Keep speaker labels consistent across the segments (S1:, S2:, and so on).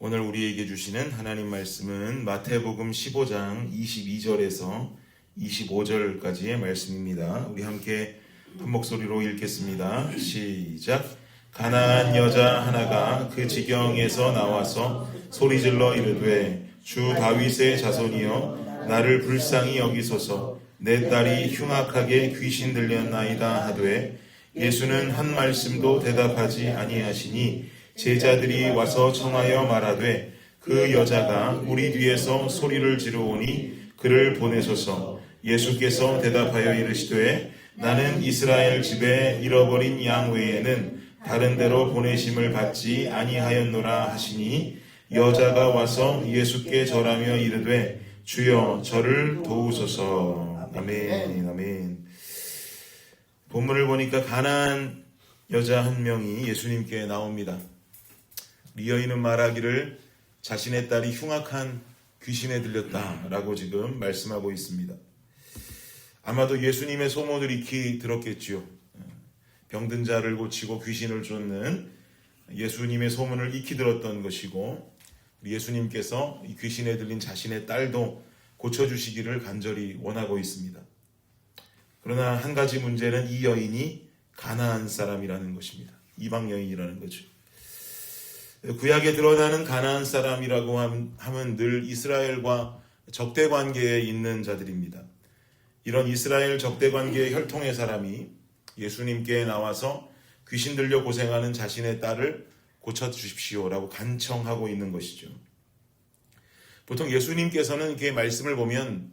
S1: 오늘 우리에게 주시는 하나님 말씀은 마태복음 15장 22절에서 25절까지의 말씀입니다. 우리 함께 한 목소리로 읽겠습니다. 시작. 가나안 여자 하나가 그 지경에서 나와서 소리질러 이르되 주 다윗의 자손이여 나를 불쌍히 여기소서 내 딸이 흉악하게 귀신 들렸나이다 하되 예수는 한 말씀도 대답하지 아니하시니 제자들이 와서 청하여 말하되 그 여자가 우리 뒤에서 소리를 지르오니 그를 보내소서. 예수께서 대답하여 이르시되 나는 이스라엘 집에 잃어버린 양 외에는 다른 데로 보내심을 받지 아니하였노라 하시니 여자가 와서 예수께 절하며 이르되 주여 저를 도우소서. 아멘. 아멘. 본문을 보니까 가나안 여자 한 명이 예수님께 나옵니다. 이 여인은 말하기를 자신의 딸이 흉악한 귀신에 들렸다라고 지금 말씀하고 있습니다. 아마도 예수님의 소문을 익히 들었겠지요. 병든 자를 고치고 귀신을 쫓는 예수님의 소문을 익히 들었던 것이고 예수님께서 이 귀신에 들린 자신의 딸도 고쳐주시기를 간절히 원하고 있습니다. 그러나 한 가지 문제는 이 여인이 가나안 사람이라는 것입니다. 이방 여인이라는 거죠. 구약에 드러나는 가나안 사람이라고 하면 늘 이스라엘과 적대 관계에 있는 자들입니다. 이런 이스라엘 적대 관계의 혈통의 사람이 예수님께 나와서 귀신 들려 고생하는 자신의 딸을 고쳐주십시오라고 간청하고 있는 것이죠. 보통 예수님께서는 이렇게 말씀을 보면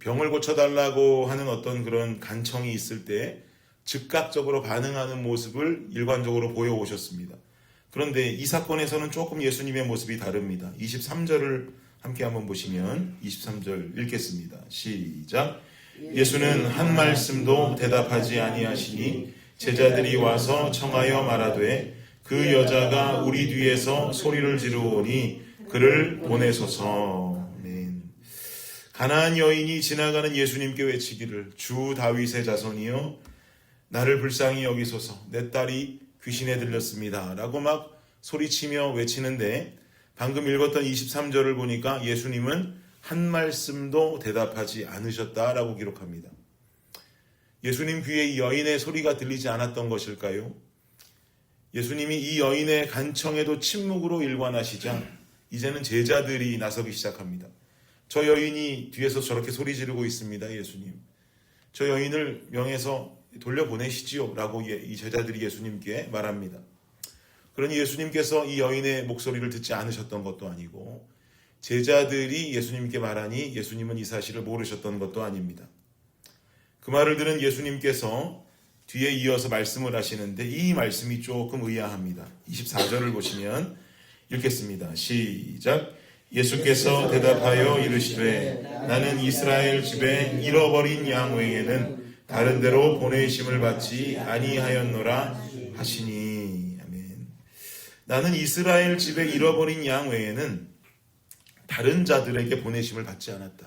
S1: 병을 고쳐달라고 하는 어떤 그런 간청이 있을 때 즉각적으로 반응하는 모습을 일관적으로 보여오셨습니다. 그런데 이 사건에서는 조금 예수님의 모습이 다릅니다. 23절을 함께 한번 보시면 23절 읽겠습니다. 시작. 예수는 한 말씀도 대답하지 아니하시니 제자들이 와서 청하여 말하되 그 여자가 우리 뒤에서 소리를 지르오니 그를 보내소서. 아멘. 가나안 여인이 지나가는 예수님께 외치기를 주 다윗의 자손이여 나를 불쌍히 여기소서 내 딸이 귀신에 들렸습니다 라고 막 소리치며 외치는데 방금 읽었던 23절을 보니까 예수님은 한 말씀도 대답하지 않으셨다라고 기록합니다. 예수님 귀에 이 여인의 소리가 들리지 않았던 것일까요? 예수님이 이 여인의 간청에도 침묵으로 일관하시자 이제는 제자들이 나서기 시작합니다. 저 여인이 뒤에서 저렇게 소리 지르고 있습니다. 예수님. 저 여인을 명해서 돌려보내시지요 라고 이 제자들이 예수님께 말합니다. 그러니 예수님께서 이 여인의 목소리를 듣지 않으셨던 것도 아니고 제자들이 예수님께 말하니 예수님은 이 사실을 모르셨던 것도 아닙니다. 그 말을 들은 예수님께서 뒤에 이어서 말씀을 하시는데 이 말씀이 조금 의아합니다. 24절을 보시면 읽겠습니다. 시작. 예수께서 대답하여 이르시되 나는 이스라엘 집에 잃어버린 양 외에는 다른 데로 보내심을 받지 아니하였노라 하시니. 아멘. 나는 이스라엘 집에 잃어버린 양 외에는 다른 자들에게 보내심을 받지 않았다.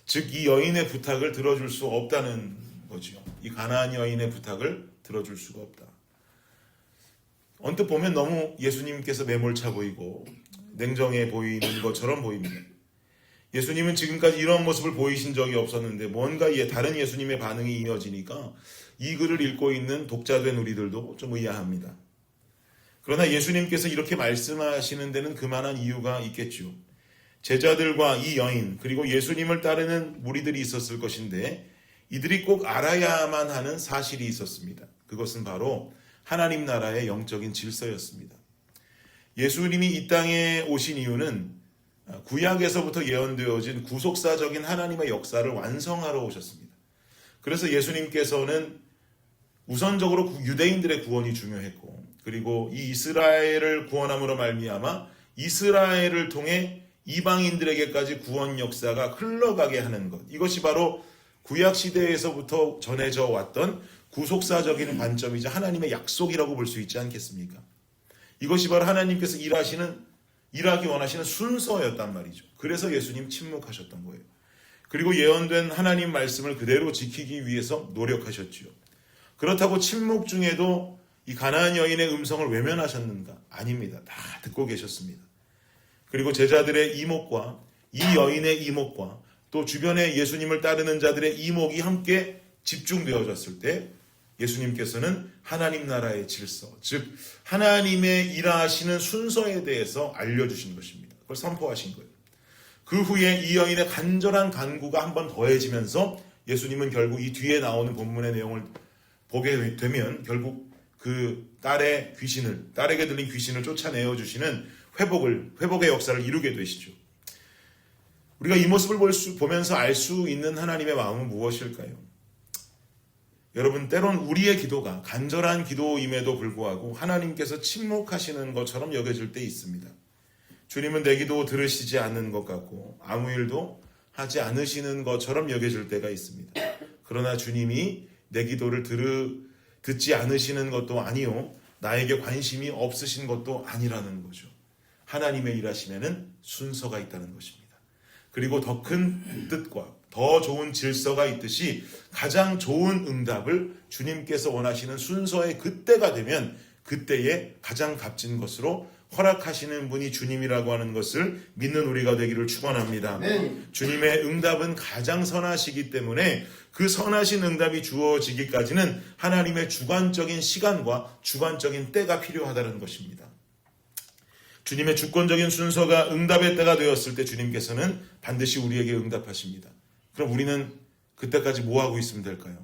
S1: 즉 이 여인의 부탁을 들어줄 수 없다는 거죠. 이 가나안 여인의 부탁을 들어줄 수가 없다. 언뜻 보면 너무 예수님께서 매몰차 보이고 냉정해 보이는 것처럼 보입니다. 예수님은 지금까지 이런 모습을 보이신 적이 없었는데 뭔가 다른 예수님의 반응이 이어지니까 이 글을 읽고 있는 독자된 우리들도 좀 의아합니다. 그러나 예수님께서 이렇게 말씀하시는 데는 그만한 이유가 있겠죠. 제자들과 이 여인 그리고 예수님을 따르는 무리들이 있었을 것인데 이들이 꼭 알아야만 하는 사실이 있었습니다. 그것은 바로 하나님 나라의 영적인 질서였습니다. 예수님이 이 땅에 오신 이유는 구약에서부터 예언되어진 구속사적인 하나님의 역사를 완성하러 오셨습니다. 그래서 예수님께서는 우선적으로 유대인들의 구원이 중요했고 그리고 이 이스라엘을 구원함으로 말미암아 이스라엘을 통해 이방인들에게까지 구원 역사가 흘러가게 하는 것. 이것이 바로 구약시대에서부터 전해져 왔던 구속사적인 관점이자 하나님의 약속이라고 볼 수 있지 않겠습니까? 이것이 바로 하나님께서 일하기 원하시는 순서였단 말이죠. 그래서 예수님 침묵하셨던 거예요. 그리고 예언된 하나님 말씀을 그대로 지키기 위해서 노력하셨지요. 그렇다고 침묵 중에도 이 가나안 여인의 음성을 외면하셨는가? 아닙니다. 다 듣고 계셨습니다. 그리고 제자들의 이목과 이 여인의 이목과 또 주변에 예수님을 따르는 자들의 이목이 함께 집중되어졌을 때 예수님께서는 하나님 나라의 질서, 즉 하나님의 일하시는 순서에 대해서 알려주신 것입니다. 그걸 선포하신 거예요. 그 후에 이 여인의 간절한 간구가 한 번 더해지면서 예수님은 결국 이 뒤에 나오는 본문의 내용을 보게 되면 결국 그 딸에게 들린 귀신을 쫓아내어 주시는 회복의 역사를 이루게 되시죠. 우리가 이 모습을 보면서 알 수 있는 하나님의 마음은 무엇일까요? 여러분, 때론 우리의 기도가 간절한 기도임에도 불구하고 하나님께서 침묵하시는 것처럼 여겨질 때 있습니다. 주님은 내 기도 들으시지 않는 것 같고 아무 일도 하지 않으시는 것처럼 여겨질 때가 있습니다. 그러나 주님이 내 기도를 듣지 않으시는 것도 아니요, 나에게 관심이 없으신 것도 아니라는 거죠. 하나님의 일하심에는 순서가 있다는 것입니다. 그리고 더 큰 뜻과 더 좋은 질서가 있듯이 가장 좋은 응답을 주님께서 원하시는 순서의 그때가 되면 그때에 가장 값진 것으로 허락하시는 분이 주님이라고 하는 것을 믿는 우리가 되기를 축원합니다. 주님의 응답은 가장 선하시기 때문에 그 선하신 응답이 주어지기까지는 하나님의 주관적인 시간과 주관적인 때가 필요하다는 것입니다. 주님의 주권적인 순서가 응답의 때가 되었을 때 주님께서는 반드시 우리에게 응답하십니다. 그럼 우리는 그때까지 뭐 하고 있으면 될까요?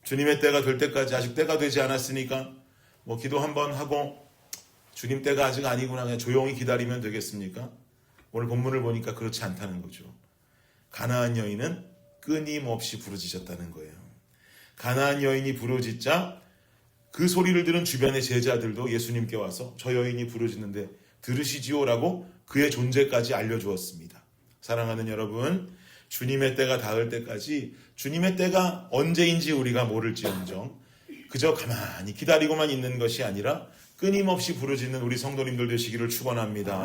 S1: 주님의 때가 될 때까지 아직 때가 되지 않았으니까 기도 한번 하고 주님 때가 아직 아니구나 그냥 조용히 기다리면 되겠습니까? 오늘 본문을 보니까 그렇지 않다는 거죠. 가나안 여인은 끊임없이 부르짖었다는 거예요. 가나안 여인이 부르짖자 그 소리를 들은 주변의 제자들도 예수님께 와서 저 여인이 부르짖는데 들으시지요라고 그의 존재까지 알려주었습니다. 사랑하는 여러분, 주님의 때가 닿을 때까지 주님의 때가 언제인지 우리가 모를지언정 그저 가만히 기다리고만 있는 것이 아니라 끊임없이 부르짖는 우리 성도님들 되시기를 축원합니다.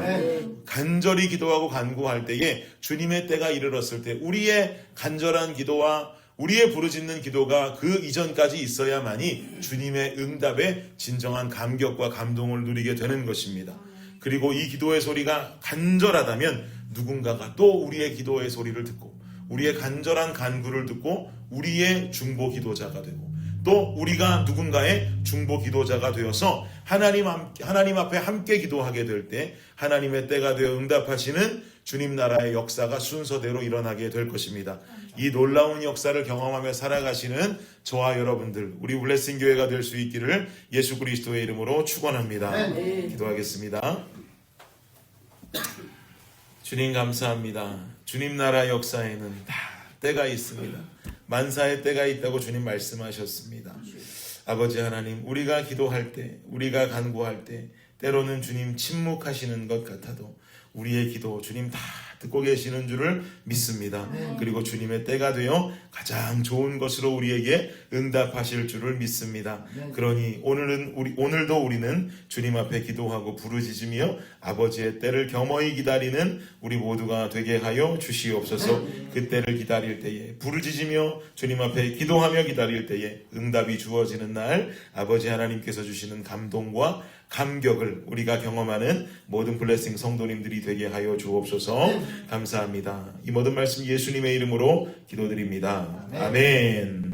S1: 간절히 기도하고 간구할 때에 주님의 때가 이르렀을 때 우리의 간절한 기도와 우리의 부르짖는 기도가 그 이전까지 있어야만이 주님의 응답에 진정한 감격과 감동을 누리게 되는 것입니다. 그리고 이 기도의 소리가 간절하다면 누군가가 또 우리의 기도의 소리를 듣고 우리의 간절한 간구를 듣고 우리의 중보 기도자가 되고 또 우리가 누군가의 중보 기도자가 되어서 하나님 앞에 함께 기도하게 될 때 하나님의 때가 되어 응답하시는 주님 나라의 역사가 순서대로 일어나게 될 것입니다. 이 놀라운 역사를 경험하며 살아가시는 저와 여러분들, 우리 블레싱 교회가 될 수 있기를 예수 그리스도의 이름으로 축원합니다. 기도하겠습니다. 주님 감사합니다. 주님 나라 역사에는 다 때가 있습니다. 만사의 때가 있다고 주님 말씀하셨습니다. 아버지 하나님, 우리가 기도할 때, 우리가 간구할 때 때로는 주님 침묵하시는 것 같아도 우리의 기도 주님 다 듣고 계시는 줄을 믿습니다. 그리고 주님의 때가 되어 가장 좋은 것으로 우리에게 응답하실 줄을 믿습니다. 그러니 오늘도 우리는 주님 앞에 기도하고 부르짖으며 아버지의 때를 겸허히 기다리는 우리 모두가 되게 하여 주시옵소서. 그 때를 기다릴 때에 부르짖으며 주님 앞에 기도하며 기다릴 때에 응답이 주어지는 날 아버지 하나님께서 주시는 감동과 감격을 우리가 경험하는 모든 블레싱 성도님들이 되게 하여 주옵소서. 감사합니다. 이 모든 말씀 예수님의 이름으로 기도드립니다. 아멘.